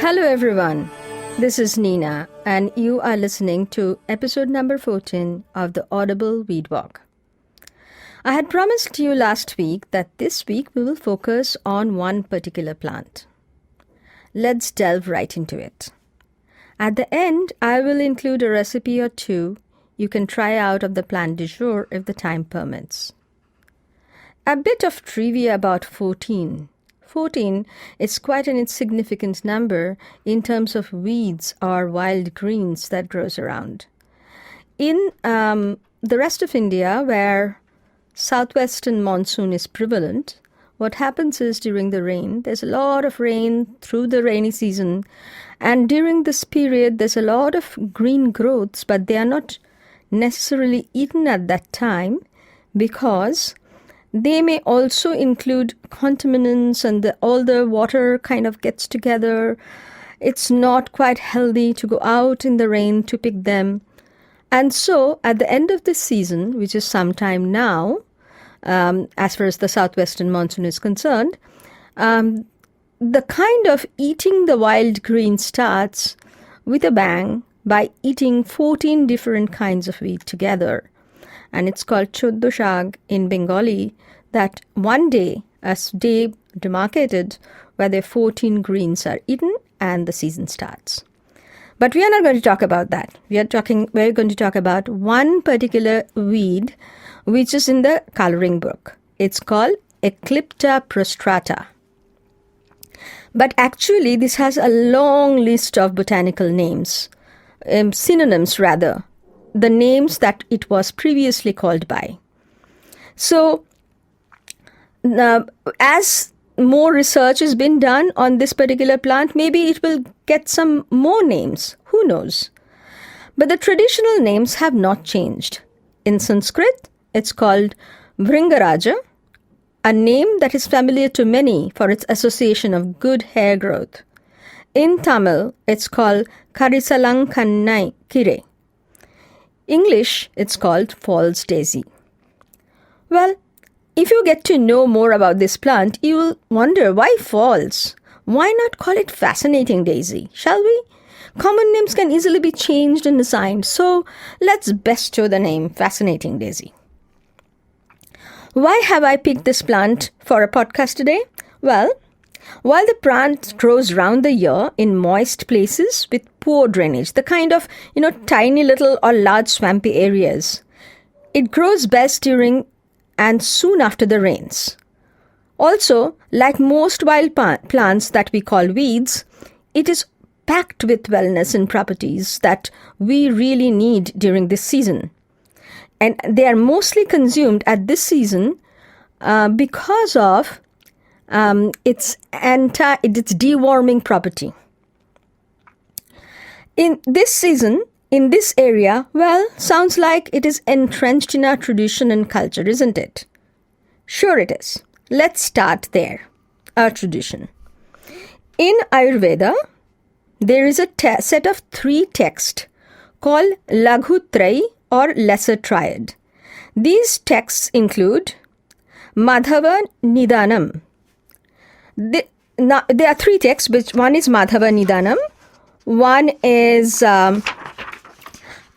Hello everyone, this is Nina and you are listening to episode number 14 of the Audible Weed Walk. I had promised you last week that this week we will focus on one particular plant. Let's delve right into it. At the end, I will include a recipe or two you can try out of the plant du jour if the time permits. A bit of trivia about 14. 14 is quite an insignificant number in terms of weeds or wild greens that grows around. In the rest of India, where southwestern monsoon is prevalent, what happens is during the rain, there's a lot of rain through the rainy season, and during this period there's a lot of green growths, but they are not necessarily eaten at that time because they may also include contaminants and all the water kind of gets together. It's not quite healthy to go out in the rain to pick them. And so at the end of this season, which is sometime now, as far as the southwestern monsoon is concerned, the kind of eating the wild green starts with a bang by eating 14 different kinds of wheat together. And it's called Choddo Shag in Bengali, that one day, a day demarcated where the 14 greens are eaten and the season starts. But we are not going to talk about that. We're going to talk about one particular weed which is in the coloring book. It's called Eclipta Prostrata. But actually, this has a long list of botanical names, synonyms rather, the names that it was previously called by. So, as more research has been done on this particular plant, maybe it will get some more names. Who knows? But the traditional names have not changed. In Sanskrit, it's called Bhringaraj, a name that is familiar to many for its association of good hair growth. In Tamil, it's called Karisalankanni, keerai. English, it's called false daisy. Well, if you get to know more about this plant, you will wonder why false? Why not call it fascinating daisy, shall we? Common names can easily be changed and assigned, so let's bestow the name fascinating daisy. Why have I picked this plant for a podcast today? Well, while the plant grows round the year in moist places with poor drainage, the kind of, tiny little or large swampy areas, it grows best during and soon after the rains. Also, like most wild plants that we call weeds, it is packed with wellness and properties that we really need during this season. And they are mostly consumed at this season because of its deworming property. In this season, in this area, well, sounds like it is entrenched in our tradition and culture, isn't it? Sure it is. Let's start there, our tradition. In Ayurveda, there is a set of 3 texts called Laghu Trai or Lesser Triad. These texts include Madhava Nidanam. There are 3 texts, which one is Madhava Nidanam, one is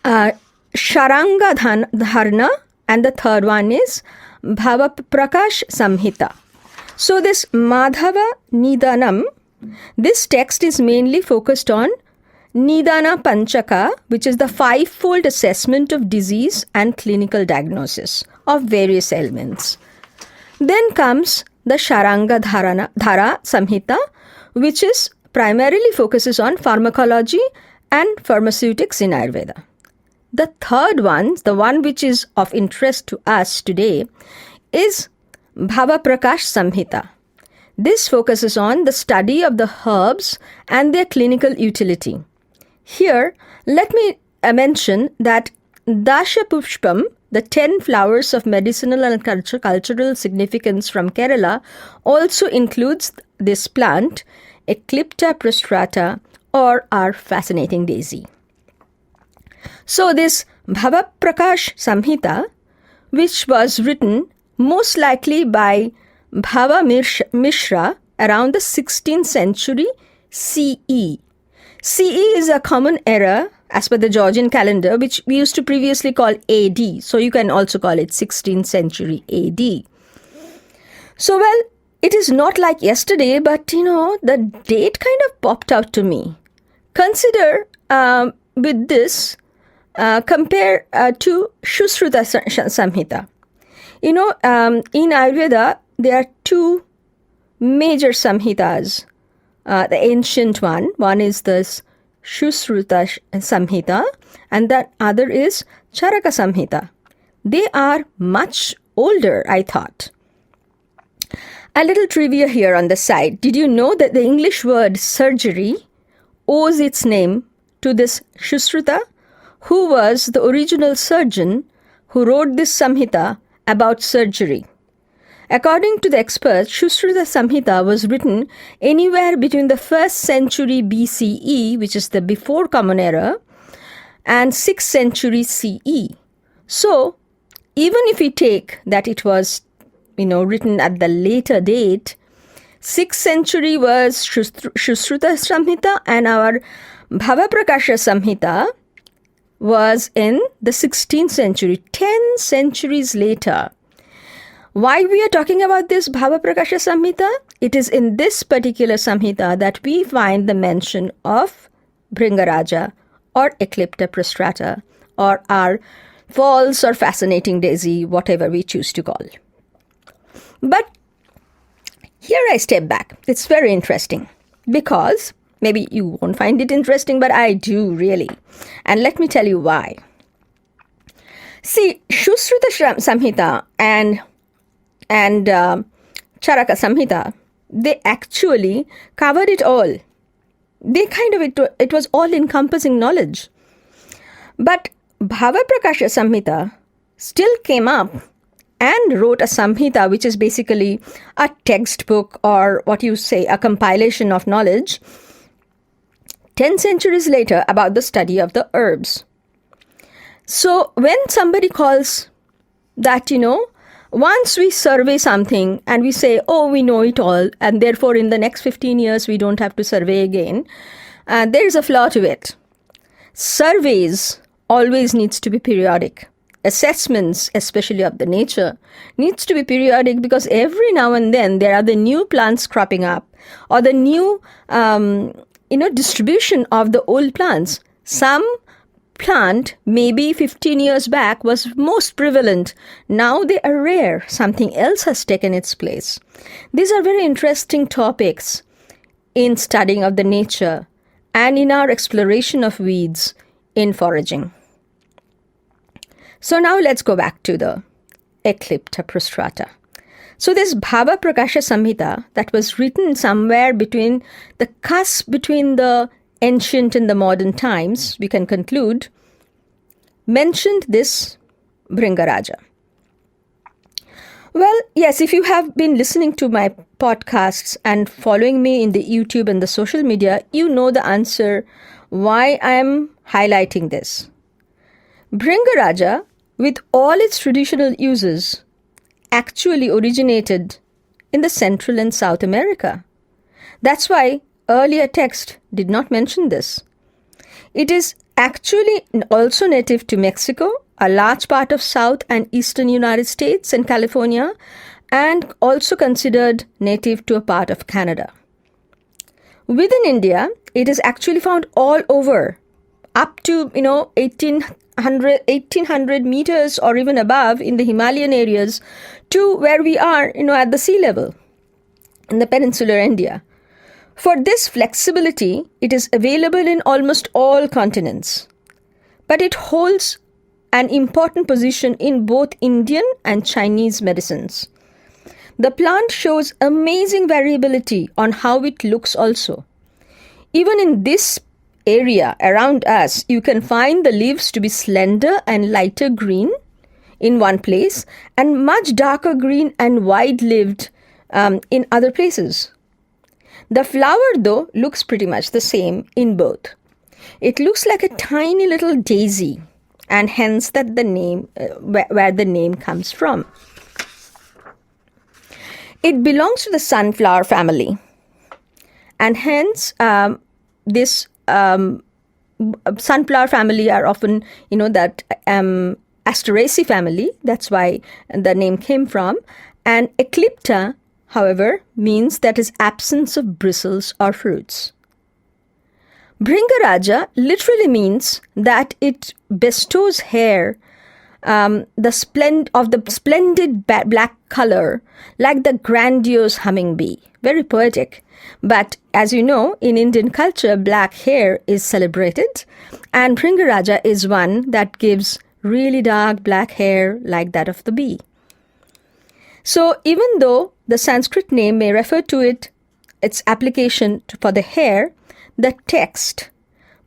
Sharanga Dharna, and the third one is Bhava Prakash Samhita. So this Madhava Nidanam, this text is mainly focused on Nidana Panchaka, which is the 5-fold assessment of disease and clinical diagnosis of various ailments. Then comes the Sharanga Dhara Samhita, which is primarily focuses on pharmacology and pharmaceutics in Ayurveda. The third one, the one which is of interest to us today, is Bhava Prakash Samhita. This focuses on the study of the herbs and their clinical utility. Here, let me mention that Dasha Pushpam, the 10 flowers of medicinal and cultural significance from Kerala, also includes this plant, Eclipta Prostrata, or our fascinating daisy. So this Bhava Prakash Samhita, which was written most likely by Bhava Mishra around the 16th century CE. CE is a common era as per the Georgian calendar, which we used to previously call AD. So you can also call it 16th century AD. So, well, it is not like yesterday, but the date kind of popped out to me. Consider with this, compare to Sushruta Samhita. In Ayurveda, there are two major samhitas. The ancient one is this Sushruta Samhita, and that other is Charaka Samhita. They are much older, I thought. A little trivia here on the side. Did you know that the English word surgery owes its name to this Sushruta, who was the original surgeon who wrote this Samhita about surgery? According to the experts, Sushruta Samhita was written anywhere between the 1st century BCE, which is the before Common Era, and 6th century CE. So, even if we take that it was written at the later date, 6th century was Sushruta Samhita and our Bhavaprakasha Samhita was in the 16th century, 10 centuries later. Why we are talking about this Bhavaprakasha Samhita? It is in this particular Samhita that we find the mention of Bhringaraja or Eclipta Prostrata or our false or fascinating daisy, whatever we choose to call. But here I step back. It's very interesting because maybe you won't find it interesting, but I do really. And let me tell you why. See, Sushruta Samhita and Charaka Samhita, they actually covered it all. It was all-encompassing knowledge. But Bhavaprakasha Samhita still came up and wrote a Samhita, which is basically a textbook or a compilation of knowledge, 10 centuries later about the study of the herbs. So when somebody calls that, once we survey something and we say, oh, we know it all, and therefore in the next 15 years we don't have to survey again, there is a flaw to it. Surveys always needs to be periodic. Assessments, especially of the nature, needs to be periodic because every now and then there are the new plants cropping up or the new, distribution of the old plants. Some plant maybe 15 years back was most prevalent. Now they are rare. Something else has taken its place. These are very interesting topics in studying of the nature and in our exploration of weeds in foraging. So now let's go back to the Eclipta Prostrata. So this Bhavaprakasha Samhita that was written somewhere between the cusp between the ancient and the modern times, we can conclude, mentioned this Bhringaraja. Well, yes, if you have been listening to my podcasts and following me in the YouTube and the social media, you know the answer why I am highlighting this. Bhringaraja, with all its traditional uses, actually originated in the Central and South America. That's why earlier text did not mention this. It is actually also native to Mexico, a large part of South and Eastern United States and California, and also considered native to a part of Canada. Within India, it is actually found all over, up to 1800 meters or even above in the Himalayan areas to where we are, at the sea level in the peninsular India. For this flexibility, it is available in almost all continents. But it holds an important position in both Indian and Chinese medicines. The plant shows amazing variability on how it looks also. Even in this area around us, you can find the leaves to be slender and lighter green in one place and much darker green and wide-lived in other places. The flower, though, looks pretty much the same in both. It looks like a tiny little daisy, and hence that the name, where the name comes from. It belongs to the sunflower family. And hence, this sunflower family are often, that Asteraceae family. That's why the name came from. And Eclipta, however, means that is absence of bristles or fruits. Bhringaraja literally means that it bestows hair the splendid black color, like the grandiose hummingbee. Very poetic. But as you know, in Indian culture, black hair is celebrated, and Bhringaraja is one that gives really dark black hair like that of the bee. So even though the Sanskrit name may refer to its application for the hair, the text,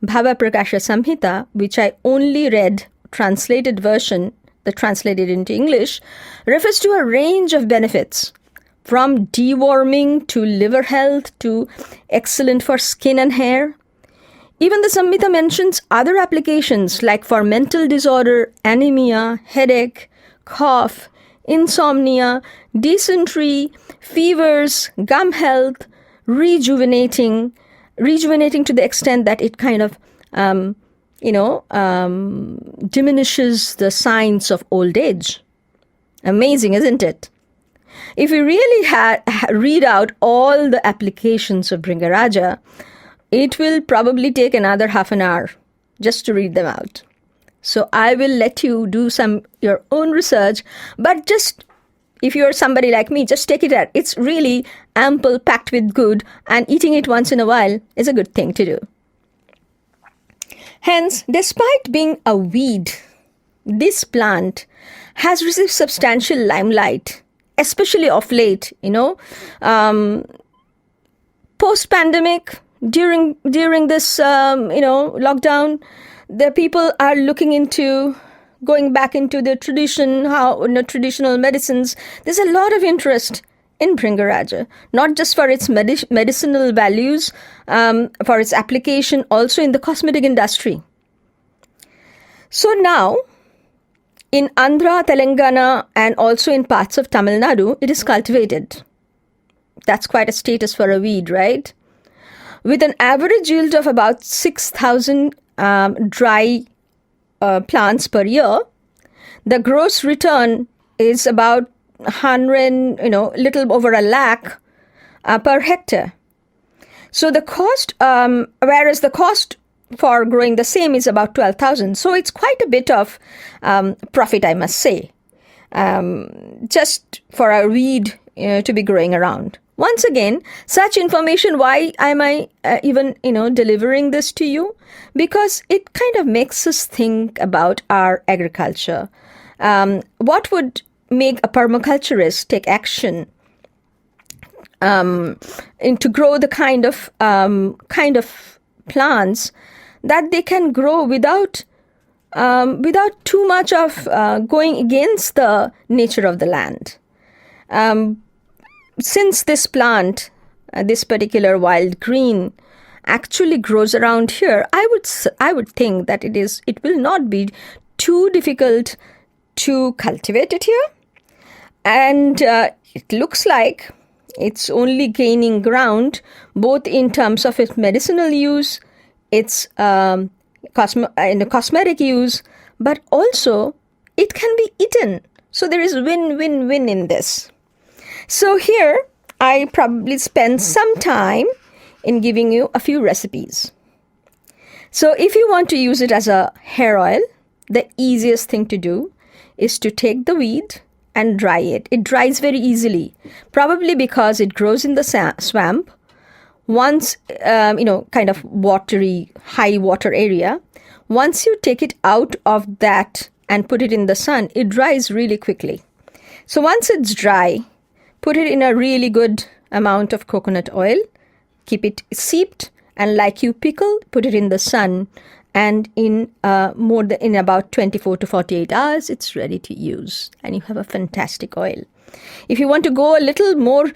Bhava Prakasha Samhita, which I only read translated version, the translated into English, refers to a range of benefits, from deworming to liver health to excellent for skin and hair. Even the Samhita mentions other applications like for mental disorder, anemia, headache, cough, insomnia, dysentery, fevers, gum health, rejuvenating to the extent that it kind of, diminishes the signs of old age. Amazing, isn't it? If we really read out all the applications of Bhringaraja, it will probably take another half an hour just to read them out. So I will let you do your own research, but just if you're somebody like me, just take it out. It's really ample, packed with good, and eating it once in a while is a good thing to do. Hence, despite being a weed, this plant has received substantial limelight, especially of late, post-pandemic, during this, lockdown, the people are looking into going back into the traditional medicines. There's a lot of interest in Bhringaraja, not just for its medicinal values, for its application, also in the cosmetic industry. So now, in Andhra, Telangana, and also in parts of Tamil Nadu, it is cultivated. That's quite a status for a weed, right? With an average yield of about 6,000 dry plants per year, the gross return is about 100, little over 100,000 per hectare. So the cost, whereas the cost for growing the same is about 12,000. So it's quite a bit of profit, I must say, just for a weed to be growing around. Once again, such information, why am I even, delivering this to you? Because it kind of makes us think about our agriculture. What would make a permaculturist take action to grow the kind of plants that they can grow without too much of going against the nature of the land. Since this plant, this particular wild green, actually grows around here, I would think that it will not be too difficult to cultivate it here, and it looks like it's only gaining ground both in terms of its medicinal use, its cosmetic use, but also it can be eaten. So there is win-win-win in this. So here, I probably spend some time in giving you a few recipes. So if you want to use it as a hair oil, the easiest thing to do is to take the weed and dry it. It dries very easily, probably because it grows in the swamp. Once, kind of watery, high water area, once you take it out of that and put it in the sun, it dries really quickly. So once it's dry, put it in a really good amount of coconut oil, keep it seeped, and like you pickle, put it in the sun, and in about 24 to 48 hours, it's ready to use, and you have a fantastic oil. If you want to go a little more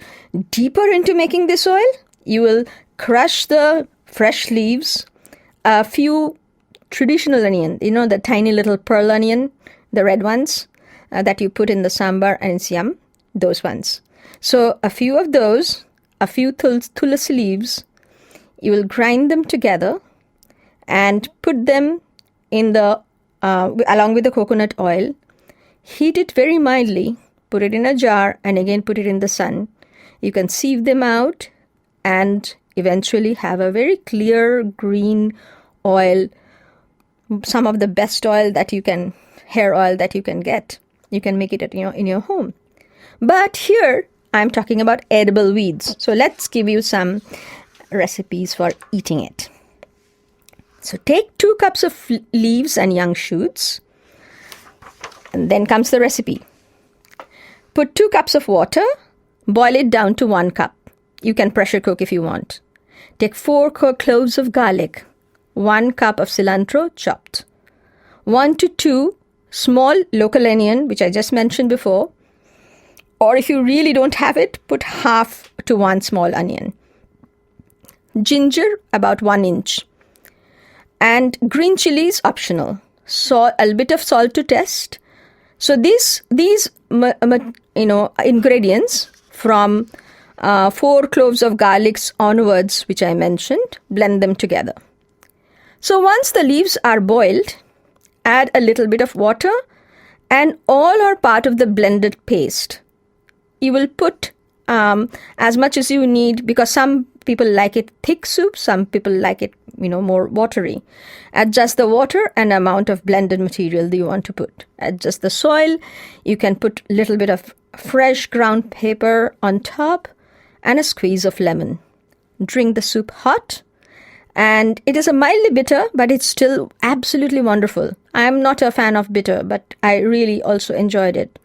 deeper into making this oil, you will crush the fresh leaves, a few traditional onion, the tiny little pearl onion, the red ones that you put in the sambar and it's yum, those ones. So a few of those, a few tulsi leaves, You will grind them together and put them in the along with the coconut oil. Heat it very mildly, put it in a jar, and again put it in the sun. You can sieve them out and eventually have a very clear green oil, some of the best oil that you can, hair oil that you can get. You can make it at, in your home. But here I'm talking about edible weeds. So let's give you some recipes for eating it. So take 2 cups of leaves and young shoots. And then comes the recipe. Put 2 cups of water, boil it down to 1 cup. You can pressure cook if you want. Take 4 cloves of garlic, 1 cup of cilantro chopped, 1 to 2 small local onion, which I just mentioned before, or if you really don't have it, put half to 1 small onion. Ginger, about 1 inch. And green chilies, optional. A bit of salt to taste. So these ingredients from 4 cloves of garlics onwards, which I mentioned, blend them together. So once the leaves are boiled, add a little bit of water and all are part of the blended paste. You will put as much as you need, because some people like it thick soup, some people like it more watery. Adjust the water and amount of blended material that you want to put. Adjust the soil. You can put a little bit of fresh ground pepper on top and a squeeze of lemon. Drink the soup hot, and it is a mildly bitter, but it's still absolutely wonderful. I am not a fan of bitter, but I really also enjoyed it.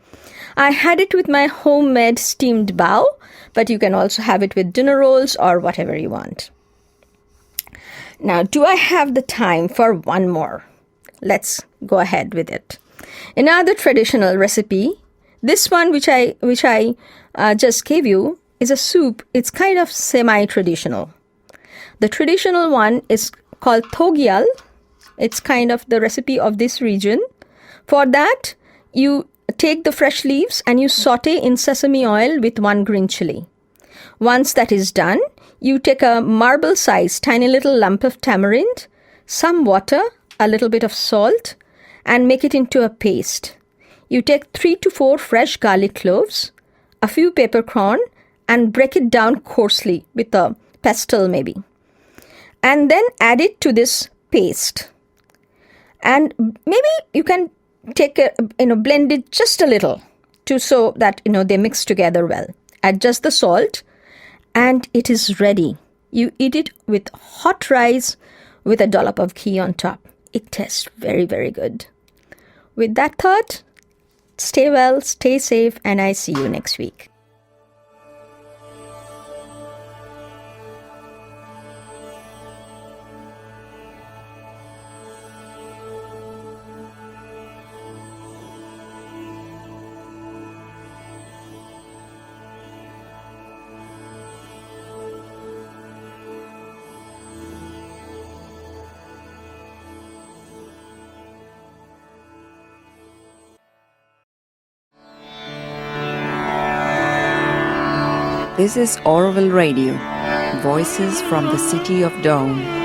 I had it with my homemade steamed bao, but you can also have it with dinner rolls or whatever you want. Now, do I have the time for one more? Let's go ahead with it. Another traditional recipe, this one which I just gave you, is a soup. It's kind of semi-traditional. The traditional one is called Togial. It's kind of the recipe of this region. For that, you take the fresh leaves and you saute in sesame oil with 1 green chili. Once that is done, you take a marble-sized tiny little lump of tamarind, some water, a little bit of salt, and make it into a paste. You take 3 to 4 fresh garlic cloves, a few peppercorn, and break it down coarsely with a pestle maybe. And then add it to this paste. And maybe you can take blend it just a little so that they mix together well. Adjust the salt, and it is ready. You eat it with hot rice with a dollop of ghee on top. It tastes very, very good. With that thought, stay well, stay safe, and I see you next week. This is Audible Radio, Voices from the City of Dawn.